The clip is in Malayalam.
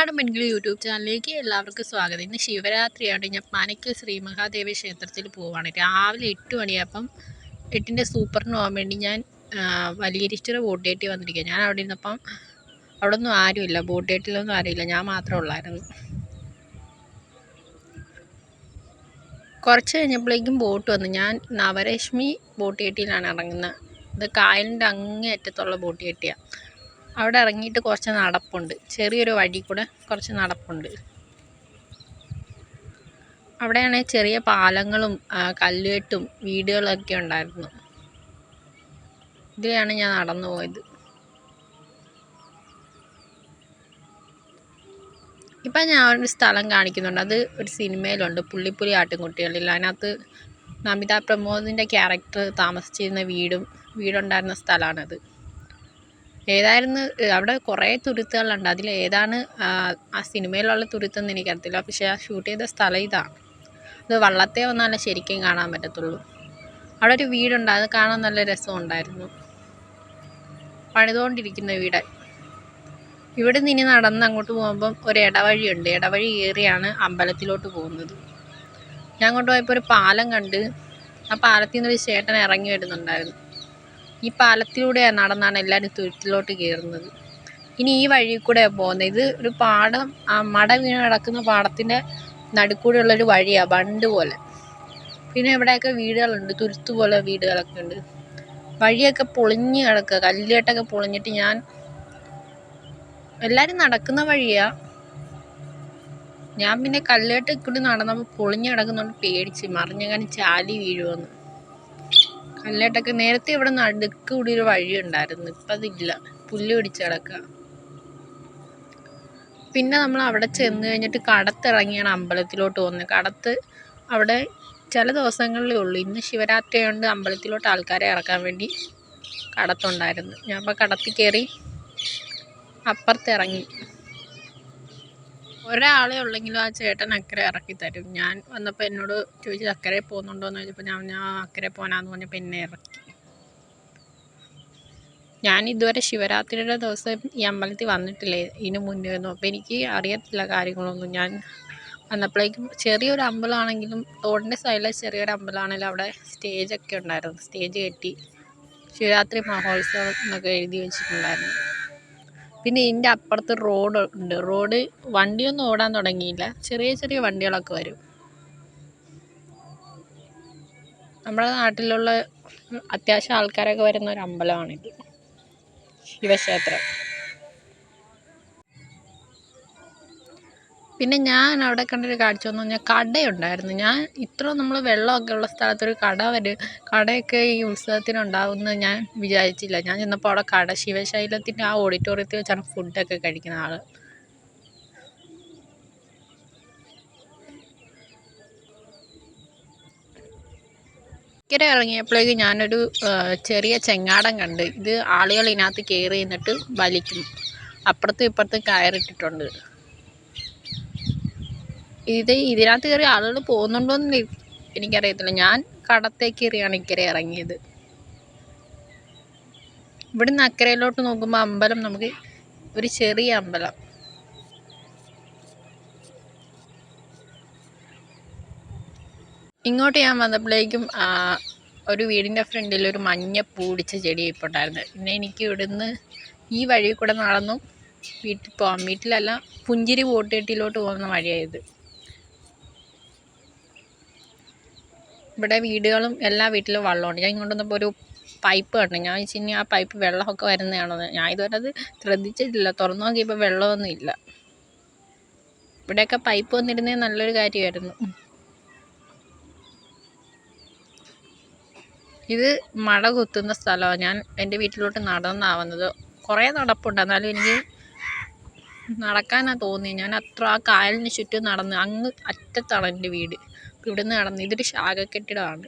മലയാളം പെൺകിളി യൂട്യൂബ് ചാനലിലേക്ക് എല്ലാവർക്കും സ്വാഗതം. ഇന്ന് ശിവരാത്രിയാണ്. ഞാൻ മനയ്ക്കൽ ശ്രീ മഹാദേവി ക്ഷേത്രത്തിൽ പോവാണ്. രാവിലെ 8 മണിയാകുമ്പം 8ൻ്റെ സൂപ്പറിന് പോകാൻ വേണ്ടി ഞാൻ വലിയരിച്ചിറ ബോട്ടേറ്റി വന്നിരിക്കുക. ഞാൻ അവിടെ ഇരുന്നപ്പം അവിടെ ഒന്നും ആരുമില്ല, ബോട്ടേറ്റിലൊന്നും ആരുമില്ല, ഞാൻ മാത്രമേ ഉള്ളായിരുന്നു. കുറച്ച് കഴിഞ്ഞപ്പോഴേക്കും ബോട്ട് വന്നു. ഞാൻ നവരശ്മി ബോട്ടേറ്റിയിലാണ് ഇറങ്ങുന്നത്. ഇത് കായലിൻ്റെ അങ്ങേ അറ്റത്തുള്ള ബോട്ടേറ്റിയാണ്. അവിടെ ഇറങ്ങിയിട്ട് കുറച്ച് നടപ്പുണ്ട്, ചെറിയൊരു വഴി കൂടെ കുറച്ച് നടപ്പുണ്ട്. അവിടെയാണെങ്കിൽ ചെറിയ പാലങ്ങളും കല്ലുകെട്ടും വീടുകളൊക്കെ ഉണ്ടായിരുന്നു. ഇതിലാണ് ഞാൻ നടന്നു പോയത്. ഇപ്പം ഞാൻ ഒരു സ്ഥലം കാണിക്കുന്നുണ്ട്, അത് ഒരു സിനിമയിലുണ്ട്, പുള്ളിപ്പുലി ആട്ടിൻകുട്ടികളിൽ. അതിനകത്ത് നമിത പ്രമോദിൻ്റെ ക്യാരക്ടർ താമസിച്ചിരുന്ന വീടുണ്ടായിരുന്ന സ്ഥലമാണത്. ഏതായിരുന്നു അവിടെ കുറേ തുരുത്തുകളുണ്ട്. അതിലേതാണ് ആ സിനിമയിലുള്ള തുരുത്തെന്ന് എനിക്കറിയത്തില്ല. പക്ഷേ ആ ഷൂട്ട് ചെയ്ത സ്ഥലം ഇതാണ്. അത് വള്ളത്തെ വന്നാലേ ശരിക്കും കാണാൻ പറ്റത്തുള്ളൂ. അവിടെ ഒരു വീടുണ്ട്, അത് കാണാൻ നല്ല രസമുണ്ടായിരുന്നു. പണിതുകൊണ്ടിരിക്കുന്ന വീട്. ഇവിടെ നിന്ന് ഇനി നടന്ന് അങ്ങോട്ട് പോകുമ്പം ഒരു ഇടവഴിയുണ്ട്. ഇടവഴി കയറിയാണ് അമ്പലത്തിലോട്ട് പോകുന്നത്. ഞാൻ കൊണ്ടുപോയപ്പോൾ ഒരു പാലം കണ്ട്. ആ പാലത്തിൽ നിന്നൊരു ചേട്ടൻ ഇറങ്ങി വരുന്നുണ്ടായിരുന്നു. ഈ പാലത്തിലൂടെയാണ് നടന്നാണ് എല്ലാവരും തുരുത്തിലോട്ട് കയറുന്നത്. ഇനി ഈ വഴി കൂടെയാണ് പോകുന്നത്. ഇത് ഒരു പാടം, ആ മട വീണ് കിടക്കുന്ന പാടത്തിൻ്റെ നടുക്കൂടെയുള്ളൊരു വഴിയാണ്, ബണ്ട് പോലെ. പിന്നെ ഇവിടെയൊക്കെ വീടുകളുണ്ട്, തുരുത്ത് പോലെ വീടുകളൊക്കെ ഉണ്ട്. വഴിയൊക്കെ പൊളിഞ്ഞ് കിടക്കുക, കല്ലുകെട്ടൊക്കെ പൊളിഞ്ഞിട്ട്. എല്ലാവരും നടക്കുന്ന വഴിയാണ്. ഞാൻ പിന്നെ കല്ലുകെട്ട് കൂടി നടന്നപ്പോൾ പൊളിഞ്ഞ് കിടക്കുന്നതുകൊണ്ട് പേടിച്ച് മറിഞ്ഞങ്ങനെ ചാലി വീഴുമെന്ന്. കല്ലേട്ടൊക്കെ നേരത്തെ ഇവിടെ നടുക്ക് കൂടി ഒരു വഴി ഉണ്ടായിരുന്നു, ഇപ്പം അതില്ല, പുല്ല് പിടിച്ച് കിടക്കുക. പിന്നെ നമ്മൾ അവിടെ ചെന്ന് കഴിഞ്ഞിട്ട് കടത്തിറങ്ങിയാണ് അമ്പലത്തിലോട്ട് പോകുന്നത്. കടത്ത് അവിടെ ചില ദിവസങ്ങളിലേ ഉള്ളൂ. ഇന്ന് ശിവരാത്രി ആയതുകൊണ്ട് അമ്പലത്തിലോട്ട് ആൾക്കാരെ ഇറക്കാൻ വേണ്ടി കടത്തുണ്ടായിരുന്നു. ഞാൻ അപ്പോൾ കടത്തിൽ കയറി അപ്പുറത്തിറങ്ങി. ഒരാളെ ഉള്ളെങ്കിലും ആ ചേട്ടൻ അക്കരെ ഇറക്കി തരും. ഞാൻ വന്നപ്പോൾ എന്നോട് ചോദിച്ചത് അക്കരെ പോകുന്നുണ്ടോ എന്ന് ചോദിച്ചപ്പോൾ ഞാൻ അക്കരെ പോകാനാന്ന് പറഞ്ഞപ്പോൾ എന്നെ ഇറക്കി. ഞാൻ ഇതുവരെ ശിവരാത്രിയുടെ ദിവസം ഈ അമ്പലത്തിൽ വന്നിട്ടില്ലേ ഇതിന് മുന്നേ ഒന്നും. അപ്പോൾ എനിക്ക് അറിയത്തില്ല കാര്യങ്ങളൊന്നും. ഞാൻ വന്നപ്പോഴേക്കും ചെറിയൊരു അമ്പലമാണെങ്കിലും, റോഡിൻ്റെ സൈഡിലെ ചെറിയൊരു അമ്പലമാണെങ്കിലും അവിടെ സ്റ്റേജൊക്കെ ഉണ്ടായിരുന്നു. സ്റ്റേജ് കെട്ടി ശിവരാത്രി മഹോത്സവം എന്നൊക്കെ എഴുതി വെച്ചിട്ടുണ്ടായിരുന്നു. പിന്നെ ഇതിൻ്റെ അപ്പുറത്ത് റോഡ് ഉണ്ട്. റോഡ് വണ്ടിയൊന്നും ഓടാൻ തുടങ്ങിയില്ല, ചെറിയ ചെറിയ വണ്ടികളൊക്കെ വരും. നമ്മുടെ നാട്ടിലുള്ള അത്യാവശ്യം ആൾക്കാരൊക്കെ വരുന്ന ഒരു അമ്പലമാണിത്, ശിവക്ഷേത്രം. പിന്നെ ഞാൻ അവിടെ കണ്ടൊരു കാഴ്ച എന്ന് പറഞ്ഞാൽ കടയുണ്ടായിരുന്നു. ഞാൻ നമ്മൾ വെള്ളമൊക്കെ ഉള്ള സ്ഥലത്തൊരു കടയൊക്കെ ഈ ഉത്സവത്തിനുണ്ടാവുമെന്ന് ഞാൻ വിചാരിച്ചില്ല. ഞാൻ ചെന്നപ്പോൾ അവിടെ കട, ശിവശൈലത്തിൻ്റെ ആ ഓഡിറ്റോറിയത്തിൽ വെച്ചാണ് ഫുഡൊക്കെ കഴിക്കുന്ന ആൾ. ഇക്കരെ ഇറങ്ങിയപ്പോഴേക്കും ഞാനൊരു ചെറിയ ചെങ്ങാടം കണ്ട്. ഇത് ആളുകൾ ഇതിനകത്ത് കയറി നിന്നിട്ട് വലിക്കും. അപ്പുറത്തും ഇപ്പുറത്തും കയറിട്ടിട്ടുണ്ട്. ഇതിനകത്ത് കയറി ആളുകൾ പോകുന്നുണ്ടോയെന്ന് എനിക്കറിയത്തില്ല. ഞാൻ കടത്തേക്ക് കയറിയാണ് ഇക്കരെ ഇറങ്ങിയത്. ഇവിടുന്ന് അക്കരയിലോട്ട് നോക്കുമ്പോൾ അമ്പലം, നമുക്ക് ഒരു ചെറിയ അമ്പലം. ഇങ്ങോട്ട് ഞാൻ വന്നപ്പോഴേക്കും ഒരു വീടിൻ്റെ ഫ്രണ്ടിൽ ഒരു മഞ്ഞ പൂ പിടിച്ച ചെടി ഇപ്പോണ്ടായിരുന്നു. പിന്നെ എനിക്ക് ഇവിടുന്ന് ഈ വഴി കൂടെ നടന്നു വീട്ടിൽ പോകാം. വീട്ടിലല്ല, പുഞ്ചിരി ബോട്ടേറ്റിയിലോട്ട് പോകുന്ന വഴിയായത്. ഇവിടെ വീടുകളും എല്ലാ വീട്ടിലും വെള്ളമുണ്ട്. ഞാൻ ഇങ്ങോട്ട് വന്നപ്പോൾ ഒരു പൈപ്പ് കണ്ടു. ഞാൻ വെച്ചിനി ആ പൈപ്പ് വെള്ളമൊക്കെ വരുന്നതാണോ. ഞാൻ ഇതുവരെ അത് ശ്രദ്ധിച്ചിട്ടില്ല. തുറന്നു നോക്കിയപ്പോൾ വെള്ളമൊന്നും ഇല്ല. ഇവിടെയൊക്കെ പൈപ്പ് വന്നിരുന്നത് നല്ലൊരു കാര്യമായിരുന്നു. ഇത് മട കുത്തുന്ന സ്ഥലമാണ്. ഞാൻ എൻ്റെ വീട്ടിലോട്ട് നടന്നാവുന്നത്. കുറേ നടപ്പുണ്ട്, എന്നാലും എനിക്ക് നടക്കാനാണ് തോന്നി. ഞാൻ ആ കായലിന് ചുറ്റും നടന്ന് അങ്ങ് അറ്റത്താണ് എൻ്റെ വീട്. ഇവിടുന്ന് നടന്ന്, ഇതൊരു ശാഖ കെട്ടിടമാണ്.